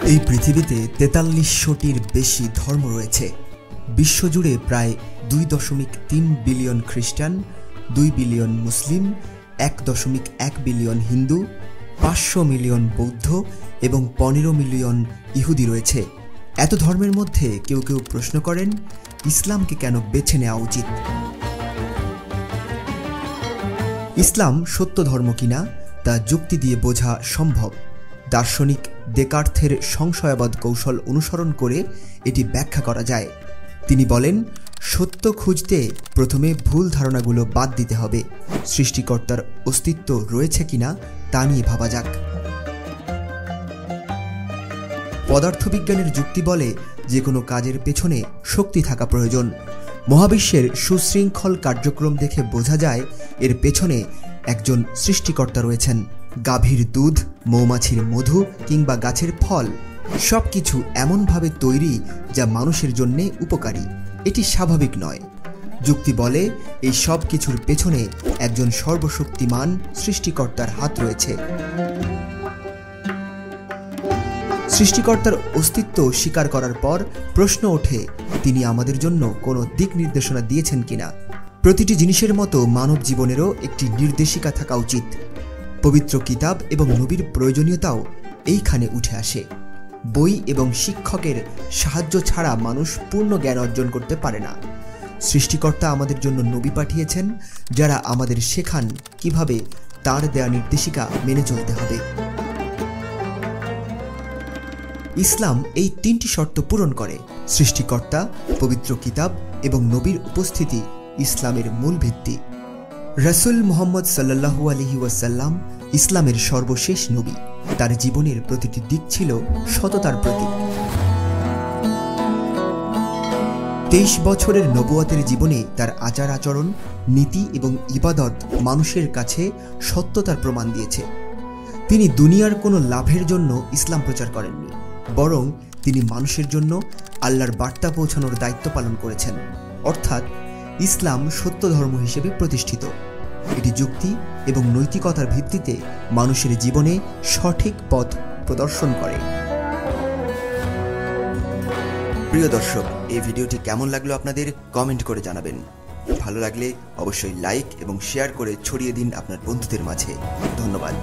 এই পৃথিবীতে ৪৩০০টির বেশি ধর্ম রয়েছে। বিশ্বজুড়ে প্রায় ২.৩ বিলিয়ন খ্রিস্টান, ২ বিলিয়ন মুসলিম, ১.১ বিলিয়ন হিন্দু, ৫০০ মিলিয়ন বৌদ্ধ এবং ১৫ মিলিয়ন ইহুদি রয়েছে। এত ধর্মের মধ্যে কেউ কেউ প্রশ্ন করেন, ইসলামকে কেন বেছে নেওয়া উচিত? ইসলাম সত্য ধর্ম কিনা তা যুক্তি দিয়ে বোঝা সম্ভব। দার্শনিক দেকার্থের সংশয়বাদ কৌশল অনুসরণ করে এটি ব্যাখ্যা করা যায়। তিনি বলেন, সত্য খুঁজতে প্রথমে ভুল ধারণাগুলো বাদ দিতে হবে। সৃষ্টিকর্তার অস্তিত্ব রয়েছে কিনা তা নিয়ে ভাবা যাক। পদার্থবিজ্ঞানের যুক্তি বলে যে কোনো কাজের পেছনে শক্তি থাকা প্রয়োজন। মহাবিশ্বের সুশৃঙ্খল কার্যক্রম দেখে বোঝা যায় এর পেছনে একজন সৃষ্টিকর্তা রয়েছেন। গাভীর দুধ, মৌমাছির মধু কিংবা গাছের ফল সবকিছু এমনভাবে তৈরি যা মানুষের জন্যে উপকারী। এটি স্বাভাবিক নয়। যুক্তি বলে এই সব কিছুর পেছনে একজন সর্বশক্তিমান সৃষ্টিকর্তার হাত রয়েছে। সৃষ্টিকর্তার অস্তিত্ব স্বীকার করার পর প্রশ্ন ওঠে, তিনি আমাদের জন্য কোনো দিক নির্দেশনা দিয়েছেন কিনা। প্রতিটি জিনিসের মতো মানব জীবনেরও একটি নির্দেশিকা থাকা উচিত। পবিত্র কিতাব এবং নবীর প্রয়োজনীয়তাও এইখানে উঠে আসে। বই এবং শিক্ষকের সাহায্য ছাড়া মানুষ পূর্ণ জ্ঞান অর্জন করতে পারে না। সৃষ্টিকর্তা আমাদের জন্য নবী পাঠিয়েছেন, যারা আমাদের শেখান কিভাবে তার দেয়া নির্দেশিকা মেনে চলতে হবে। ইসলাম এই ৩টি শর্ত পূরণ করে। সৃষ্টিকর্তা, পবিত্র কিতাব এবং নবীর উপস্থিতি ইসলামের মূল ভিত্তি। রাসূল মুহাম্মদ সাল্লাল্লাহু আলাইহি ওয়াসাল্লাম ইসলামের সর্বশেষ নবী। তার জীবনের প্রতিটি দিক ছিল সততার প্রতীক। ২৩ বছরের নবুয়তের জীবনে তার আচার আচরণ, নীতি এবং ইবাদত মানুষের কাছে সত্যতার প্রমাণ দিয়েছে। তিনি দুনিয়ার কোনো লাভের জন্য ইসলাম প্রচার করেননি, বরং তিনি মানুষের জন্য আল্লাহর বার্তা পৌঁছানোর দায়িত্ব পালন করেছেন। অর্থাৎ ইসলাম সত্য ধর্ম হিসেবে প্রতিষ্ঠিত। এটি যুক্তি এবং নৈতিকতার ভিত্তিতে মানুষের জীবনে সঠিক পথ প্রদর্শন করে। প্রিয় দর্শক, এই ভিডিওটি কেমন লাগলো আপনাদের কমেন্ট করে জানাবেন। ভালো লাগলে অবশ্যই লাইক এবং শেয়ার করে ছড়িয়ে দিন আপনার বন্ধুদের মাঝে। ধন্যবাদ।